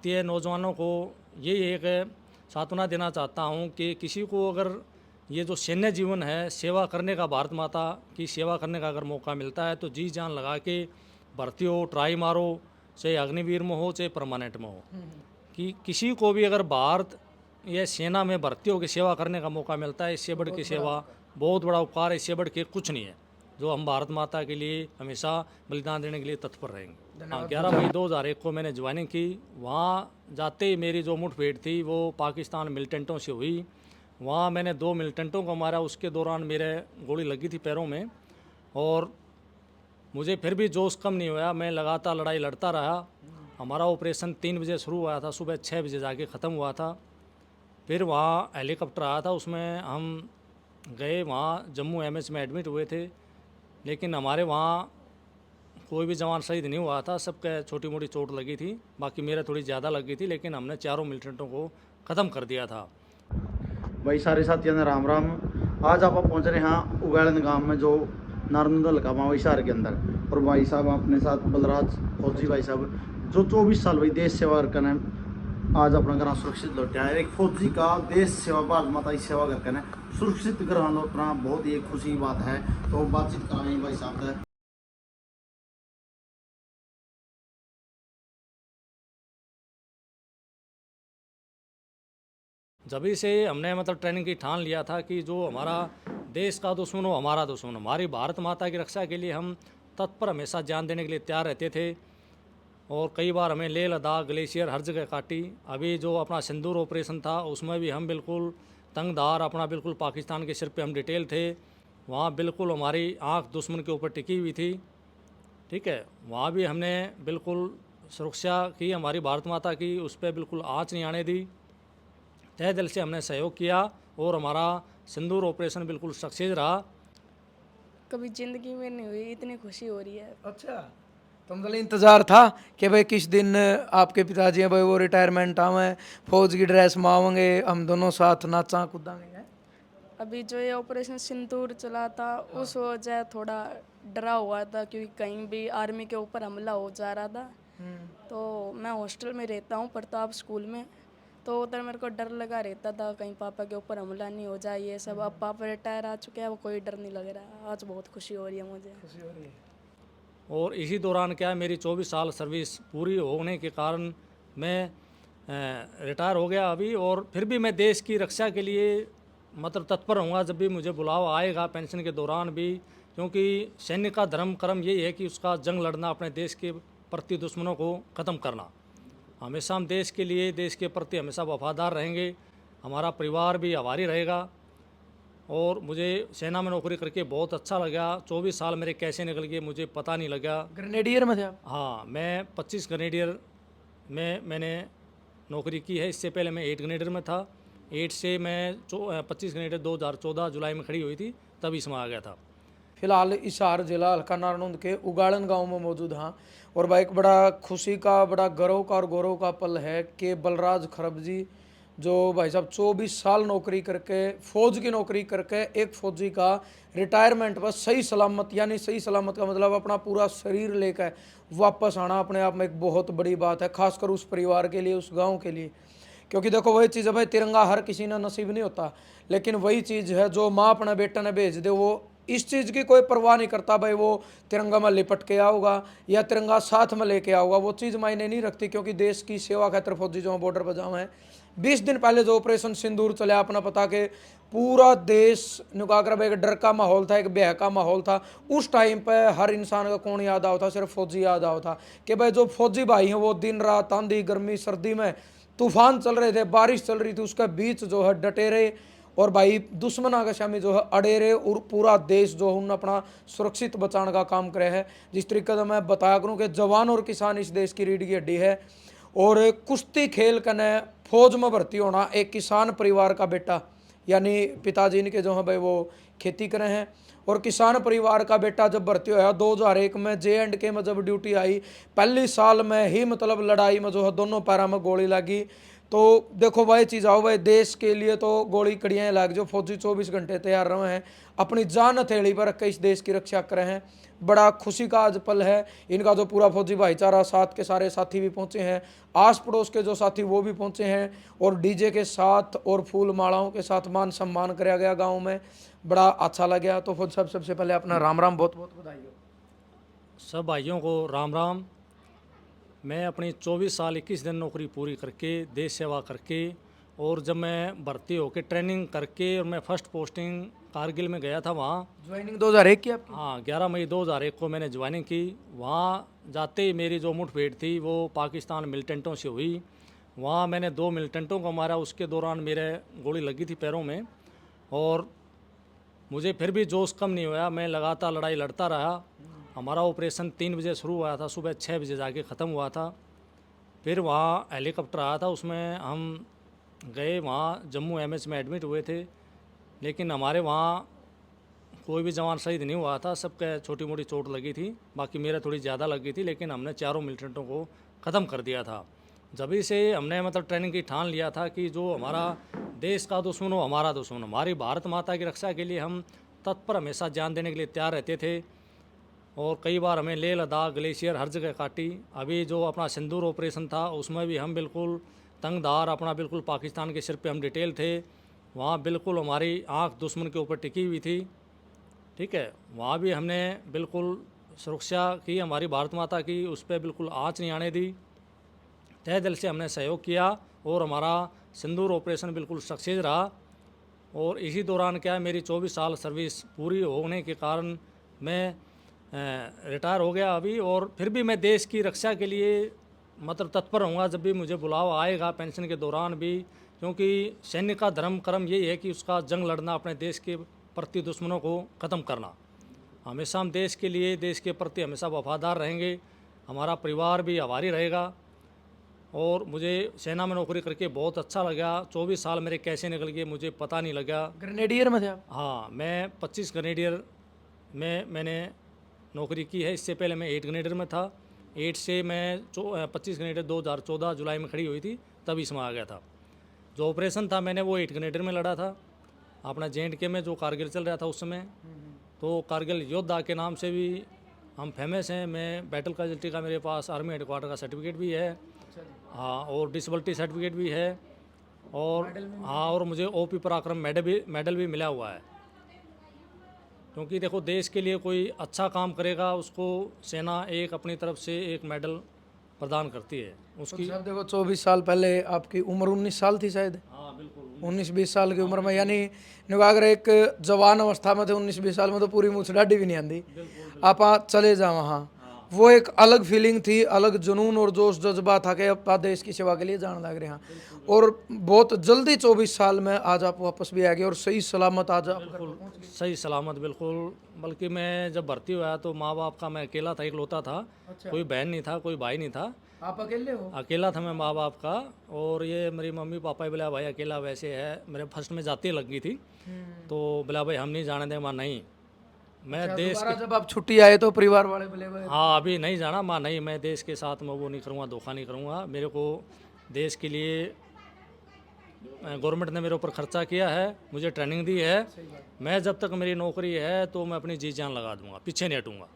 भारतीय नौजवानों को ये एक सांत्वना देना चाहता हूँ कि किसी को अगर ये जो सैन्य जीवन है, सेवा करने का, भारत माता की सेवा करने का अगर मौका मिलता है तो जी जान लगा के भर्ती हो, ट्राई मारो, चाहे अग्निवीर में हो चाहे परमानेंट में हो। कि किसी को भी अगर भारत या सेना में भर्ती होकर सेवा करने का मौका मिलता है, इससे बढ़ के सेवा बहुत बड़ा उपकार है, इससे बढ़ के कुछ नहीं है। जो हम भारत माता के लिए हमेशा बलिदान देने के लिए तत्पर रहेंगे। हाँ, 11 मई 2001 को मैंने ज्वाइनिंग की। वहाँ जाते ही मेरी जो मुठभेड़ थी वो पाकिस्तान मिलिटेंटों से हुई। वहाँ मैंने 2 मिलिटेंटों को मारा। उसके दौरान मेरे गोली लगी थी पैरों में और मुझे फिर भी जोश कम नहीं हुआ। मैं लगातार लड़ाई लड़ता रहा। हमारा ऑपरेशन 3 बजे शुरू हुआ था, सुबह 6 बजे जाके ख़त्म हुआ था। फिर वहाँ हेलीकॉप्टर आया था, उसमें हम गए, वहाँ जम्मू एमएच में एडमिट हुए थे। लेकिन हमारे वहाँ कोई भी जवान शहीद नहीं हुआ था, सबके छोटी मोटी चोट लगी थी। बाकी मेरा थोड़ी ज़्यादा लगी थी, लेकिन हमने चारों मिलिटेंटों को ख़त्म कर दिया था। भाई सारे साथियों ने राम राम। आज आप पहुंच रहे हैं उगाड़न गांव में, जो नारनंदल का मावी शहर के अंदर। और भाई साहब अपने साथ बलराज फौजी भाई साहब, जो 24 साल भाई देश सेवा करने आज अपना घर सुरक्षित लौटा है। एक फौजी का देश सेवा, भारत माता की सेवा करके सुरक्षित घर लौटना बहुत ही एक खुशी की बात है। तो बातचीत कराएंगे भाई साहब से। जभी से हमने मतलब ट्रेनिंग की ठान लिया था कि जो हमारा देश का दुश्मन हो हमारा दुश्मन, हमारी भारत माता की रक्षा के लिए हम तत्पर हमेशा जान देने के लिए तैयार रहते थे। और कई बार हमें लेह लद्दाख ग्लेशियर हर जगह काटी। अभी जो अपना सिंदूर ऑपरेशन था उसमें भी हम बिल्कुल तंगधार, अपना बिल्कुल पाकिस्तान के सिर पे हम डिटेल थे। वहाँ बिल्कुल हमारी आंख दुश्मन के ऊपर टिकी हुई थी। ठीक है, वहाँ भी हमने बिल्कुल सुरक्षा की, हमारी भारत माता की, उस पर बिल्कुल आँच नहीं आने दी। तहे दिल से हमने सहयोग किया और हमारा सिंदूर ऑपरेशन बिल्कुल सक्सेस रहा। कभी जिंदगी में नहीं हुई, इतनी खुशी हो रही है। अच्छा, तो मतलब इंतजार था कि भाई किस दिन आपके पिताजी हैं भाई वो रिटायरमेंट आवे, फौज की ड्रेस में आवेंगे, हम दोनों साथ नाचा कूदांगे। अभी जो ये ऑपरेशन सिंदूर चला था उस वजह थोड़ा डरा हुआ था, क्योंकि कहीं भी आर्मी के ऊपर हमला हो जा रहा था। तो मैं हॉस्टल में रहता हूँ, प्रताप स्कूल में। तो उधर मेरे को डर लगा रहता था कहीं पापा के ऊपर हमला नहीं हो जाए ये सब। अब पापा रिटायर आ चुके हैं, वो कोई डर नहीं लग रहा। आज बहुत खुशी हो रही है मुझे। खुशी हो रही है। और इसी दौरान क्या है, मेरी 24 साल सर्विस पूरी होने के कारण मैं रिटायर हो गया अभी। और फिर भी मैं देश की रक्षा के लिए मतलब तत्पर रहूँगा जब भी मुझे बुलावा आएगा, पेंशन के दौरान भी। क्योंकि सैन्य का धर्म कर्म यही है कि उसका जंग लड़ना, अपने देश के प्रति दुश्मनों को ख़त्म करना। हमेशा हम देश के लिए, देश के प्रति हमेशा वफादार रहेंगे। हमारा परिवार भी आभारी रहेगा। और मुझे सेना में नौकरी करके बहुत अच्छा लगा। 24 साल मेरे कैसे निकल गए मुझे पता नहीं लगा। ग्रेनेडियर में थे आप? हाँ, मैं 25 ग्रेनेडियर में मैंने नौकरी की है। इससे पहले मैं 8 ग्रेनेडियर में था। 8 से मैं 25 ग्रेनेडियर 2014 जुलाई में खड़ी हुई थी, तब इसमें आ गया था। फिलहाल हिसार जिला हल्का नारनौंद के उगाड़न गांव में मौजूद हाँ। और भाई एक बड़ा खुशी का, बड़ा गर्व का और गौरव का पल है कि बलराज खरब जी, जो भाई साहब 24 साल नौकरी करके, फौज की नौकरी करके, एक फौजी का रिटायरमेंट पर सही सलामत, यानी सही सलामत का मतलब अपना पूरा शरीर लेकर वापस आना अपने आप में एक बहुत बड़ी बात है, खासकर उस परिवार के लिए, उस गाँव के लिए। क्योंकि देखो वही चीज़ है भाई, तिरंगा हर किसी ने नसीब नहीं होता, लेकिन वही चीज़ है जो माँ अपने बेटा ने भेज दे, वो इस चीज़ की कोई परवाह नहीं करता भाई वो तिरंगा में लिपट के आओगा या तिरंगा साथ में लेके आओगा, वो चीज़ मायने नहीं रखती। क्योंकि देश की सेवा खातिर फौजी जो बॉर्डर पर जाओ हैं। 20 दिन पहले जो ऑपरेशन सिंदूर चला, अपना पता के पूरा देश नुकाकर एक डर का माहौल था, एक ब्याह का माहौल था। उस टाइम पर हर इंसान का कौन याद आओ था? सिर्फ फौजी याद आओ था कि भाई जो फौजी भाई हैं वो दिन रात, आंधी गर्मी सर्दी में, तूफान चल रहे थे, बारिश चल रही थी, उसके बीच जो है डटे रहे और भाई दुश्मना के सामने जो है अड़े रहे। और पूरा देश जो है उन्होंने अपना सुरक्षित बचाने का काम करे है। जिस तरीके से मैं बताया करूँ कि जवान और किसान इस देश की रीढ़ की हड्डी है। और कुश्ती खेल कने फौज में भर्ती होना एक किसान परिवार का बेटा, यानी पिताजी इनके जो है भाई वो खेती करे हैं, और किसान परिवार का बेटा जब भर्ती होया 2001 में J&K में जब ड्यूटी आई, पहली साल में ही मतलब लड़ाई में जो है दोनों पैरों में गोली लगी। तो देखो भाई चीज़ आओ भाई, देश के लिए तो गोली कड़ियाँ लाग जो फौजी 24 घंटे तैयार रहे हैं, अपनी जान हथेली पर रख के इस देश की रक्षा कर रहे हैं। बड़ा खुशी का आज पल है। इनका जो पूरा फौजी भाईचारा, साथ के सारे साथी भी पहुंचे हैं, आस पड़ोस के जो साथी वो भी पहुंचे हैं, और डीजे के साथ और फूल मालाओं के साथ मान सम्मान कराया गया गाँव में, बड़ा अच्छा लगा। तो फौज साहब सबसे पहले अपना राम राम, बहुत बहुत बधाई हो। सब भाइयों को राम राम। मैं अपनी 24 साल 21 दिन नौकरी पूरी करके, देश सेवा करके, और जब मैं भर्ती होकर ट्रेनिंग करके और मैं फर्स्ट पोस्टिंग कारगिल में गया था वहाँ, ज्वाइनिंग 2001 की आपकी? हाँ 11 मई 2001 को मैंने ज्वाइनिंग की। वहाँ जाते ही मेरी जो मुठभेड़ थी वो पाकिस्तान मिलिटेंटों से हुई। वहाँ मैंने 2 मिलिटेंटों को मारा, उसके दौरान मेरे गोली लगी थी पैरों में, और मुझे फिर भी जोश कम नहीं हुआ। मैं लगातार लड़ाई लड़ता रहा। हमारा ऑपरेशन 3 बजे शुरू हुआ था, सुबह 6 बजे जाके ख़त्म हुआ था। फिर वहाँ हेलीकॉप्टर आया था, उसमें हम गए, वहाँ जम्मू एमएच में एडमिट हुए थे। लेकिन हमारे वहाँ कोई भी जवान शहीद नहीं हुआ था, सबके छोटी मोटी चोट लगी थी, बाकी मेरा थोड़ी ज़्यादा लगी थी। लेकिन हमने 4 मिलिटेंटों को ख़त्म कर दिया था। जभी से हमने मतलब ट्रेनिंग की ठान लिया था कि जो हमारा देश का दुश्मन हो हमारा दुश्मन, हमारी भारत माता की रक्षा के लिए हम तत्पर हमेशा जान देने के लिए तैयार रहते थे। और कई बार हमें लेह लद्दाख ग्लेशियर हर जगह काटी। अभी जो अपना सिंदूर ऑपरेशन था उसमें भी हम बिल्कुल तंगधार, अपना बिल्कुल पाकिस्तान के सिर पे हम डिटेल थे। वहाँ बिल्कुल हमारी आंख दुश्मन के ऊपर टिकी हुई थी, ठीक है। वहाँ भी हमने बिल्कुल सुरक्षा की, हमारी भारत माता की, उस पर बिल्कुल आँच नहीं आने दी। तहे दिल से हमने सहयोग किया और हमारा सिंदूर ऑपरेशन बिल्कुल सक्सेस रहा। और इसी दौरान क्या है, मेरी 24 साल सर्विस पूरी होने के कारण मैं रिटायर हो गया अभी। और फिर भी मैं देश की रक्षा के लिए मतलब तत्पर रहूँगा जब भी मुझे बुलावा आएगा, पेंशन के दौरान भी, क्योंकि सैनिक का धर्म कर्म यही है कि उसका जंग लड़ना, अपने देश के प्रति दुश्मनों को ख़त्म करना। हमेशा हम देश के लिए, देश के प्रति हमेशा वफादार रहेंगे। हमारा परिवार भी आभारी रहेगा। और मुझे सेना में नौकरी करके बहुत अच्छा लगा। 24 साल मेरे कैसे निकल गए मुझे पता नहीं लगा। ग्रेनेडियर में थे आप? हाँ, मैं 25 ग्रेनेडियर में मैंने नौकरी की है। इससे पहले मैं 8 ग्रेनेडियर में था। 8 से मैं 25 ग्रेनेडियर 2014 जुलाई में खड़ी हुई थी, तब इसमें आ गया था। जो ऑपरेशन था मैंने वो 8 ग्रेनेडियर में लड़ा था, अपना JNK में जो कारगिल चल रहा था उस समय। तो कारगिल योद्धा के नाम से भी हम फेमस हैं। मैं बैटल कैजुअल्टी का मेरे पास आर्मी हेडक्वार्टर का सर्टिफिकेट भी है, हाँ, और डिसेबिलिटी सर्टिफिकेट भी है, और हाँ, और मुझे OP पराक्रम मेडल भी मिला हुआ है। क्योंकि देखो, देश के लिए कोई अच्छा काम करेगा उसको सेना एक अपनी तरफ से एक मेडल प्रदान करती है उसकी। साहब देखो 24 साल पहले आपकी उम्र 19 साल थी शायद। हाँ बिल्कुल, 19-20 साल की उम्र में, यानी अगर एक जवान अवस्था में थे 19-20 साल में, तो पूरी मूछ डाढ़ी भी नहीं आती। आप चले जा वहाँ, वो एक अलग फीलिंग थी, अलग जुनून और जोश जज्बा था कि अब देश की सेवा के लिए जान लग रहे हैं। और बहुत जल्दी 24 साल में आज आप वापस भी आ गए और सही सलामत आज आप बिल्कुल सही सलामत, बिल्कुल। बल्कि मैं जब भर्ती हुआ तो माँ बाप का मैं अकेला था, इकलौता था। कोई बहन नहीं था, कोई भाई नहीं था, आप अकेले हो? अकेला था मैं माँ बाप का। और ये मेरी मम्मी पापा ही बोला भाई अकेला वैसे है। मेरे फर्स्ट में जाती लग गई थी, तो बोला भाई हम नहीं जाने देंगे। माँ नहीं, मैं देश दोबारा जब आप छुट्टी आए तो परिवार वाले बोले भाई हाँ अभी नहीं जाना। माँ नहीं, मैं देश के साथ मैं वो नहीं करूँगा, धोखा नहीं करूँगा। मेरे को देश के लिए गवर्नमेंट ने मेरे ऊपर खर्चा किया है, मुझे ट्रेनिंग दी है। मैं जब तक मेरी नौकरी है तो मैं अपनी जी जान लगा दूंगा, पीछे नहीं हटूँगा।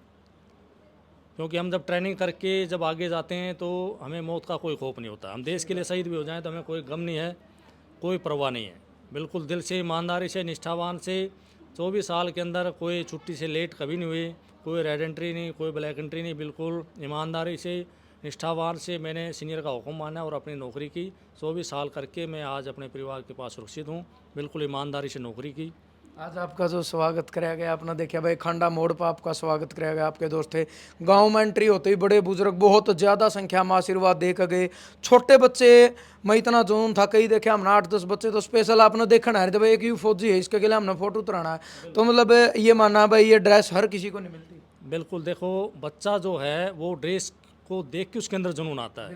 क्योंकि हम जब ट्रेनिंग करके जब आगे जाते हैं तो हमें मौत का कोई खौफ नहीं होता। हम देश के लिए शहीद भी हो जाएं तो हमें कोई गम नहीं है, कोई परवाह नहीं है। बिल्कुल दिल से, ईमानदारी से, निष्ठावान से 24 साल के अंदर कोई छुट्टी से लेट कभी नहीं हुई, कोई रेड एंट्री नहीं, कोई ब्लैक एंट्री नहीं। बिल्कुल ईमानदारी से, निष्ठावान से मैंने सीनियर का हुक्म माना और अपनी नौकरी की। 24 साल करके मैं आज अपने परिवार के पास सुरक्षित हूँ। बिल्कुल ईमानदारी से नौकरी की। आज आपका जो स्वागत कराया गया, आपने देखा भाई खांडा मोड़ पर आपका स्वागत कराया गया। आपके दोस्त थे, गांव में एंट्री होते ही बड़े बुजुर्ग बहुत ज़्यादा संख्या में आशीर्वाद दे कर गए। छोटे बच्चे मैं इतना जुनून था, कई देखे हमने 8-10 बच्चे तो स्पेशल आपने देखना है भाई, एक यू फौजी है इसके लिए हमने फोटो उतराना है। तो मतलब ये मानना भाई ये ड्रेस हर किसी को नहीं मिलती। बिल्कुल, देखो बच्चा जो है वो ड्रेस को देख के उसके अंदर जुनून आता है,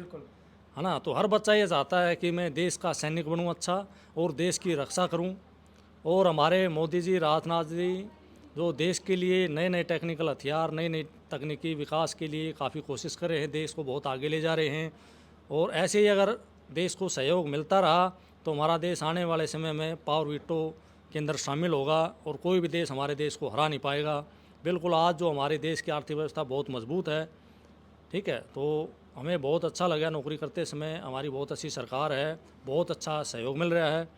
है ना। तो हर बच्चा ये चाहता है कि मैं देश का सैनिक बनूं अच्छा, और देश की रक्षा करूं। और हमारे मोदी जी, राजनाथ जी जो देश के लिए नए नए टेक्निकल हथियार, नई नई तकनीकी विकास के लिए काफ़ी कोशिश कर रहे हैं, देश को बहुत आगे ले जा रहे हैं। और ऐसे ही अगर देश को सहयोग मिलता रहा तो हमारा देश आने वाले समय में पावर वीटो के अंदर शामिल होगा और कोई भी देश हमारे देश को हरा नहीं पाएगा। बिल्कुल आज जो हमारे देश की आर्थिक व्यवस्था बहुत मजबूत है, ठीक है, तो हमें बहुत अच्छा लगा नौकरी करते समय। हमारी बहुत अच्छी सरकार है, बहुत अच्छा सहयोग मिल रहा है,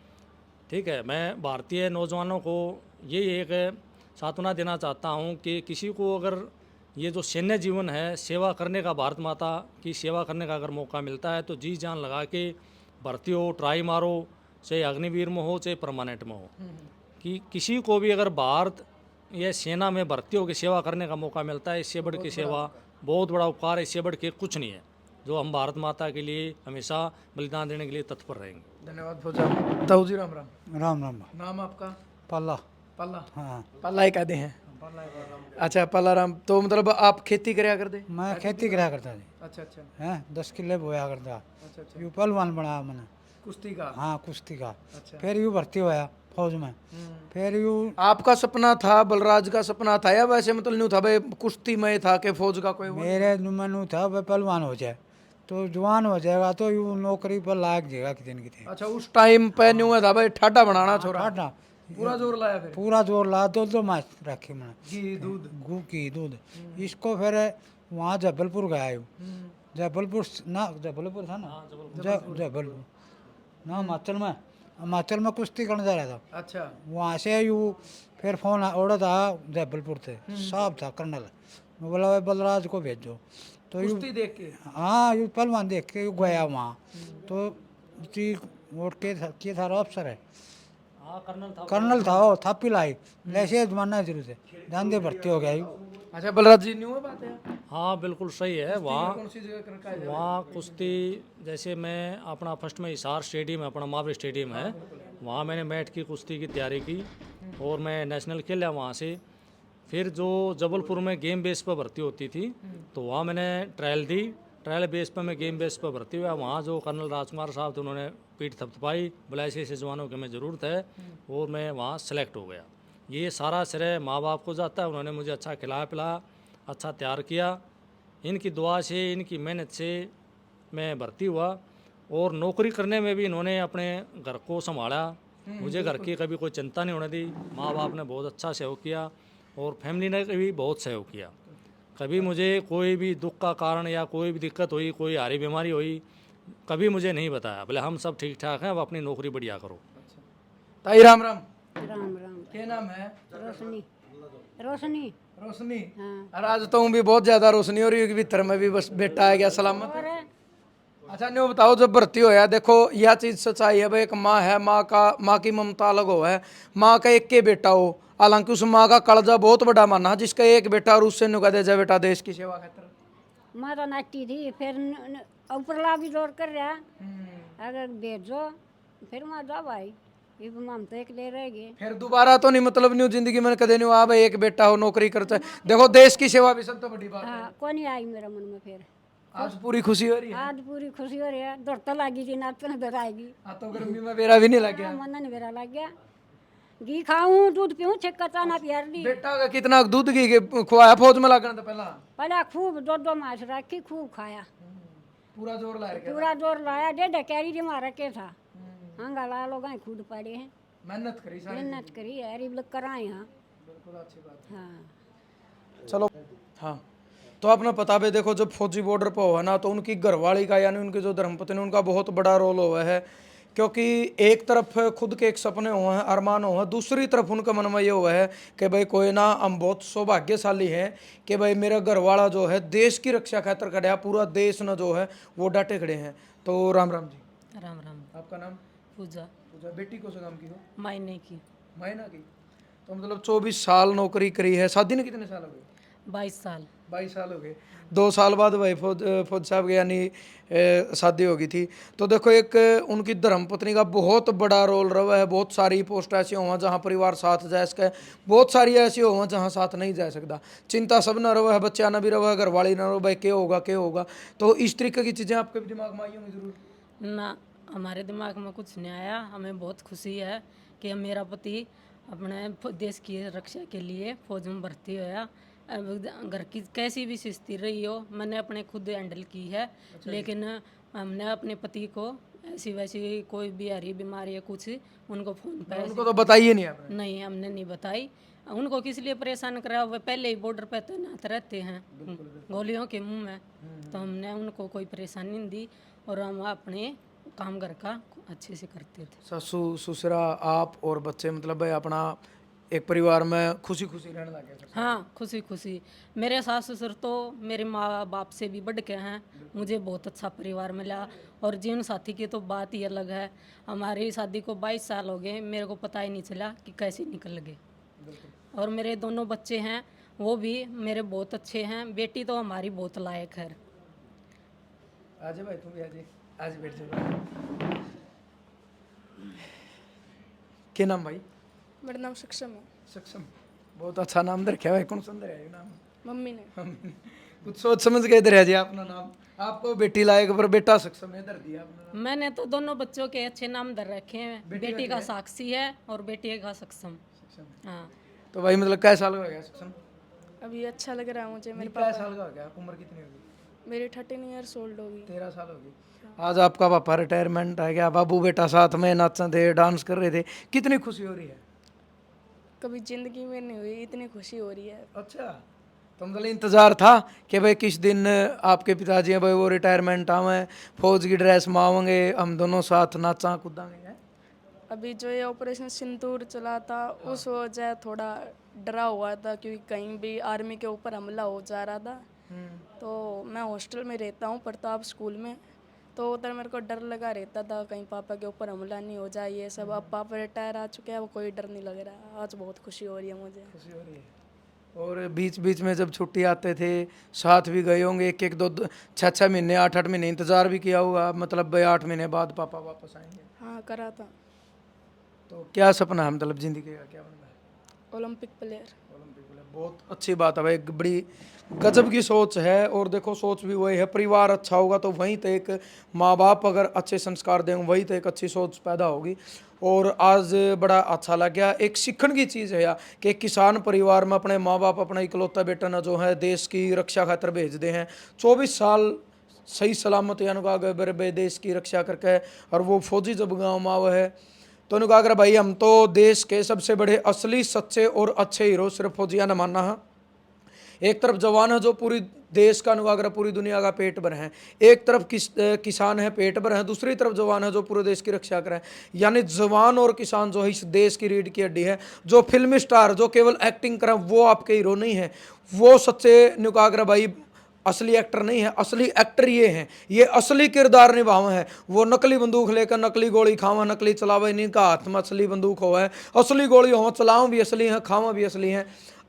ठीक है। मैं भारतीय नौजवानों को ये एक सांत्वना देना चाहता हूँ कि किसी को अगर ये जो सैन्य जीवन है, सेवा करने का, भारत माता की सेवा करने का अगर मौका मिलता है तो जी जान लगा के भर्ती हो, ट्राई मारो, चाहे अग्निवीर में हो चाहे परमानेंट में हो, कि किसी को भी अगर भारत या सेना में भर्ती होकर सेवा करने का मौका मिलता है, इससे बढ़ के सेवा बहुत बड़ा उपकार है, इससे बढ़ के कुछ नहीं है। जो हम भारत माता के लिए हमेशा बलिदान देने के लिए तत्पर रहेंगे। धन्यवाद फौजा। ताऊ जी राम राम। राम राम। नाम आपका? पाला। पल्ला। हाँ, पल्ला ही कहते हैं। अच्छा पल्ला राम, तो मतलब आप खेती कराया करते? मैं खेती करा करता थी। अच्छा अच्छा हैं 10 किले बोया करता। अच्छा अच्छा। यू पहलवान बना मैंने। कुश्ती का? हाँ, कुश्ती का। अच्छा। फिर यू भर्ती होया फौज में। फिर यू आपका सपना था, बलराज का सपना था, या वैसे मतलब नहीं था भाई कुश्ती में था कि फौज का कोई मेरे मनु था वह पहलवान हो जाए तो जवान हो जाएगा तो यू नौकरी पर लायक जाएगा कितने कितने। अच्छा उस टाइम पे न्यू था भाई ठाडा बनाना छोरा, ठाडा पूरा जोर लाया फिर? पूरा जोर ला दो मास रखी मैंने, घी दूध? गू की दूध। इसको फिर वहाँ जबलपुर गया यू। जबलपुर ना, जबलपुर था ना, जबलपुर ना, हिमाचल में कुश्ती करने जा रहा था। अच्छा। वहाँ से यू फिर फोन ऑर्डर था जबलपुर से, साहब था कर्नल, मैं बोला भाई बलराज को भेजो तो यू, कुश्ती देख के? हाँ यू पहलवान देख के यू गया वहाँ तो जी वोट के था अफसर है, हाँ कर्नल था वो, था पिलाई ऐसे जमाना शुरू से ध्यान दे भर्ती हो गया यू। अच्छा बलराज जी न्यू बात है? हाँ बिल्कुल सही है। वहाँ कौन सी जगह करका है? वहाँ कुश्ती जैसे मैं अपना फर्स्ट में हिसार स्टेडियम है, अपना मावरी स्टेडियम है, वहाँ मैंने मैट की कुश्ती की तैयारी की और मैं नेशनल खेला वहाँ से। फिर जो जबलपुर में गेम बेस पर भर्ती होती थी तो वहाँ मैंने ट्रायल दी, ट्रायल बेस पर मैं गेम बेस पर भर्ती हुआ। वहाँ जो कर्नल राजकुमार साहब थे उन्होंने पीठ थपथपाई, बोला ऐसे जवानों की हमें ज़रूरत है, और मैं वहाँ सेलेक्ट हो गया। ये सारा श्रेय माँ बाप को जाता है, उन्होंने मुझे अच्छा खिलाया पिलाया, अच्छा तैयार किया। इनकी दुआ से, इनकी मेहनत से मैं भर्ती हुआ और नौकरी करने में भी इन्होंने अपने घर को संभाला, मुझे घर की कभी कोई चिंता नहीं होने दी। माँ बाप ने बहुत अच्छा सहयोग किया और फैमिली ने भी बहुत सहयोग किया। कभी मुझे कोई भी दुख का कारण या कोई भी दिक्कत हुई, कोई हारी बीमारी हुई, कभी मुझे नहीं बताया, बोले हम सब ठीक ठाक हैं, अब अपनी नौकरी बढ़िया करो। ताई राम राम। राम राम। क्या नाम है? रोशनी। रोशनी। रोशनी। हाँ। और आज तो भी बहुत ज्यादा रोशनी हो रही है, भीतर में भी बस बेटा आ गया सलामत। और अच्छा न्यू बताओ, जब भर्ती होया, देखो यह चीज सच्चाई है भाई, एक माँ है, माँ की ममता अलग हो है, माँ का एक के बेटा हो, हालांकि उस माँ का कलजा बहुत बड़ा माना जिसका एक बेटा और उससे नुका दे जा बेटा देश की सेवा खातिर। मैं तो नाटी थी, फिर ऊपरला भी जोर कर रहा, अगर भेजो फिर मैं जा भाई, ये हम तो एक ले रह गए। फिर दोबारा तो नहीं, मतलब न्यू जिंदगी में कदे नहीं आ भाई एक बेटा हो नौकरी करता है, देखो देश की सेवा भी सब तो बड़ी बात है। हाँ कौन नहीं आई मेरे मन में फिर। आज पूरी खुशी हो रही है? आज पूरी खुशी हो रही है, दौड़ तो लगी थी, नाच तो दौड़ आएगी। आज तो गर्मी में बेरा भी नहीं लग गया। मन नहीं मेरा लग गया, घी खाऊं दूध पीऊं, छक्का चाना प्यार दी। बेटा का कितना दूध घी के खुआया फौज में लगने तो पहला? पहले खूब दो मास रखी, खूब खाया, पूरा जोर ला रखा, पूरा जोर लाया, डेढ़ कैरी जी मारा के था। हाँ ला लोग खुद पड़े हैं, मेहनत करी सारी। मेहनत करी है, गरीब लोग कराए यहाँ। बिल्कुल अच्छी बात। हाँ चलो हाँ, तो आपने पता भी देखो जब फौजी बॉर्डर पर हुआ ना, तो उनकी घरवाली का यानी उनके जो धर्मपत्नी ने उनका बहुत बड़ा रोल हुआ है, क्योंकि एक तरफ खुद के एक सपने हुए हैं, अरमान हुए हैं, दूसरी तरफ उनका मन में ये हुआ है कि भाई कोई ना, हम बहुत सौभाग्यशाली हैं कि भाई मेरा घरवाला जो है देश की रक्षा खातिर खड़े है, पूरा देश न जो है वो डाटे खड़े हैं। तो राम राम जी। राम राम। आपका नाम? पूजा। पूजा। बेटी को से काम की हो? मायने की। मायना की। तो मतलब 24 साल नौकरी करी है, शादी ने कितने साल हो गए? 22 साल। 22 साल हो गए। 2 साल बाद भाई फौज साहब के यानी शादी हो गई थी। तो देखो एक उनकी धर्मपत्नी का बहुत बड़ा रोल रहा है, बहुत सारी पोस्ट ऐसी हुआ जहाँ परिवार साथ जा सके, बहुत सारी ऐसी हुआ जहाँ साथ नहीं जा सकता, चिंता सब न रहा है, बच्चा न भी रहा है, घरवाली न रहा, भाई क्या होगा। तो इस तरीके की चीज़ें आपके भी दिमाग में आई होंगी जरूर? ना, हमारे दिमाग में कुछ नहीं आया। हमें बहुत खुशी है कि मेरा पति अपने देश की रक्षा के लिए फौज में भर्ती होया। अब घर की कैसी भी स्थिति रही हो, मैंने अपने खुद हैंडल की है, लेकिन हमने अपने पति को ऐसी वैसी कोई बीमारी बीमारी है कुछ उनको फ़ोन पे उनको तो बताइए नहीं आपने। नहीं हमने नहीं बताई। उनको किस लिए परेशान करा, वो पहले ही बॉर्डर पे तैनात रहते हैं गोलियों के मुंह में, तो हमने उनको कोई परेशानी नहीं दी और हम अपने काम घर का अच्छे से करते थे। ससु ससुरा आप और बच्चे मतलब भाई अपना एक परिवार में खुशी खुशी रहने लगे। हाँ खुशी खुशी। मेरे सास ससुर तो मेरे माँ बाप से भी बढ़ के हैं, मुझे बहुत अच्छा परिवार मिला। और जीवन साथी की तो बात ही अलग है। हमारी शादी को 22 साल हो गए, मेरे को पता ही नहीं चला कि कैसे निकल गए। और मेरे दोनों बच्चे हैं वो भी मेरे बहुत अच्छे हैं, बेटी तो हमारी बहुत लायक है। आज भाई तुम भी आज बैठ जाओ। क्या नाम भाई? मेरा नाम सक्षम है। सक्षम, बहुत अच्छा नाम रखा है भाई। कौन सुंदर है ये नाम? मम्मी ने। कुछ सोच समझ के इधर है जी अपना नाम। आपको बेटी लायक पर बेटा सक्षम इधर दिया आपने। मैंने तो दोनों बच्चों के अच्छे नाम धर रखे हैं, बेटी का साक्षी है और बेटी का सक्षम। हाँ तो भाई मतलब क्या साल का हो गया सक्षम? अभी अच्छा लग रहा है मुझे। मेरे क्या साल का हो गया? उम्र कितनी होगी? मेरी 13 ईयर्स ओल्ड होगी। 13 साल होगी। आज आपका पापा रिटायरमेंट आ गया, बाबू बेटा साथ में नाचते थे, डांस कर रहे थे, कितनी खुशी हो रही है? कभी जिंदगी में नहीं हुई इतनी खुशी हो रही है। अच्छा, तो मतलब इंतजार था कि भाई किस दिन आपके पिताजी हैं भाई वो रिटायरमेंट आवे, फौज की ड्रेस में आवेंगे, हम दोनों साथ नाचा कूदांगे। अभी जो ये ऑपरेशन सिंदूर चला था उस वजह थोड़ा डरा हुआ था, क्योंकि कहीं भी आर्मी के ऊपर हमला हो जा रहा था। तो मैं हॉस्टल में रहता हूँ प्रताप स्कूल में, तो उधर मेरे को डर लगा रहता था कहीं पापा के ऊपर हमला नहीं हो जाए ये सब। अब पापा रिटायर आ चुके हैं, वो कोई डर नहीं लग रहा। आज बहुत खुशी हो रही है मुझे। खुशी हो रही है। और बीच बीच में जब छुट्टी आते थे साथ भी गए होंगे, एक एक दो 6 महीने 8 महीने इंतजार भी किया होगा, मतलब भाई 8 महीने बाद पापा वापस आएंगे। हाँ करा था। तो क्या सपना है मतलब जिंदगी का, क्या बनना है? Olympic player. ओलंपिक प्लेयर, बहुत अच्छी बात है भाई, एक बड़ी गजब की सोच है। और देखो सोच भी वही है, परिवार अच्छा होगा तो वहीं तो एक माँ बाप अगर अच्छे संस्कार देंगे वहीं तो एक अच्छी सोच पैदा होगी। और आज बड़ा अच्छा लग गया, एक सीखने की चीज़ है यार कि एक किसान परिवार में अपने माँ बाप अपना इकलौता बेटा ना जो है देश की रक्षा खातर भेजते हैं। 24 साल सही सलामत यानी आगे देश की रक्षा करके, और वो फौजी जब गाँव में आवा है तो उन्होंने कहा भाई हम तो देश के सबसे बड़े असली सच्चे और अच्छे हीरो सिर्फ फौजिया ने मानना है। एक तरफ जवान है जो पूरी देश का अनुगाग्र पूरी दुनिया का पेट भर है, एक तरफ किसान है पेट भर है, दूसरी तरफ जवान है जो पूरे देश की रक्षा करें। यानी जवान और किसान जो है इस देश की रीढ़ की हड्डी है। जो फिल्म स्टार जो केवल एक्टिंग करें वो आपके हीरो नहीं है, वो सच्चे नुकाग्र भाई असली एक्टर नहीं है। असली एक्टर ये हैं, ये असली किरदार निभावे हैं। वो नकली बंदूक लेकर नकली गोली खावा, नकली चलावे नहीं, का हाथ में असली बंदूक हो है, असली गोली हो, चलाओ भी असली हैं, खावा भी असली हैं।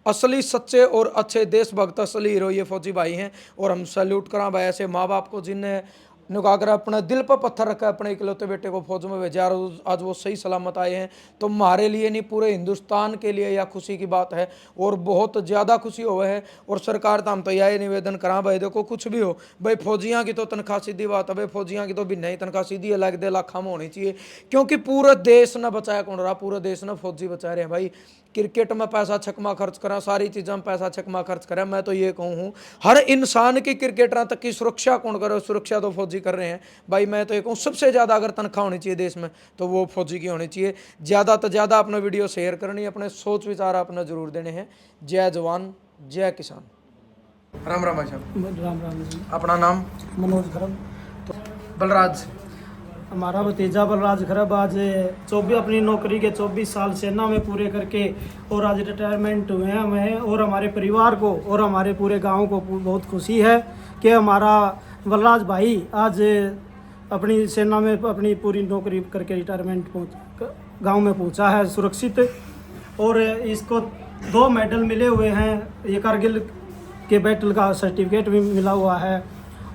असली सच्चे और अच्छे देशभक्त असली हीरो ये फौजी भाई हैं। और हम सैल्यूट करा भाई ऐसे माँ बाप को जिन्हें नुकाकर अपने दिल पर पत्थर रखा, अपने इकलौते बेटे को फौज में भेजा और आज वो सही सलामत आए हैं। तो हमारे लिए नहीं पूरे हिंदुस्तान के लिए यह खुशी की बात है और बहुत ज़्यादा खुशी हुआ है। और सरकार तो हम तो यह निवेदन करा भाई देखो कुछ भी हो भाई फौजियाँ की तो तनख्वाह सीधी बात है भाई, फौजियाँ की तो भी नहीं तनख्वाह सीधी है, लाख 2 लाख हम होनी चाहिए, क्योंकि पूरे देश ने बचाया कौन रहा, पूरे देश ने फौजी बचा रहे हैं भाई। क्रिकेट में पैसा छकमा खर्च करा, सारी चीज़ों में पैसा छकमा खर्च करा। मैं तो ये कहूँ हर इंसान की क्रिकेटर तक की सुरक्षा कौन करे, सुरक्षा तो फौजी कर रहे हैं भाई। मैं तो ये कहूँ सबसे ज़्यादा अगर तनख्वाह होनी चाहिए देश में तो वो फौजी की होनी चाहिए। ज़्यादा तो ज़्यादा अपना वीडियो शेयर करनी, अपने सोच विचार अपना जरूर देने हैं। जय जवान जय किसान। राम राम भाई साहब। राम राम जी। अपना नाम? मनोज खरब। बलराज। हमारा भतीजा बलराज खरब आज अपनी नौकरी के 24 साल सेना में पूरे करके और आज रिटायरमेंट हुए हैं हमें और हमारे परिवार को और हमारे पूरे गांव को बहुत खुशी है कि हमारा बलराज भाई आज अपनी सेना में अपनी पूरी नौकरी करके रिटायरमेंट गांव में पहुंचा है सुरक्षित। और इसको 2 मेडल मिले हुए हैं, ये कारगिल के बैटल का सर्टिफिकेट भी मिला हुआ है।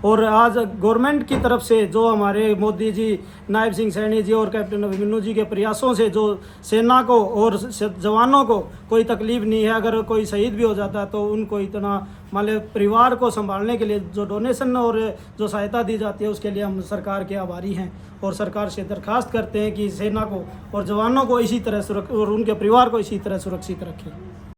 और आज गवर्नमेंट की तरफ से जो हमारे मोदी जी, नायब सिंह सैनी जी और कैप्टन अभिमन्यु जी के प्रयासों से जो सेना को और जवानों को कोई तकलीफ नहीं है। अगर कोई शहीद भी हो जाता है तो उनको इतना मान लो परिवार को संभालने के लिए जो डोनेशन और जो सहायता दी जाती है उसके लिए हम सरकार के आभारी हैं और सरकार से दरख्वास्त करते हैं कि सेना को और जवानों को इसी तरह और उनके परिवार को इसी तरह सुरक्षित रखें।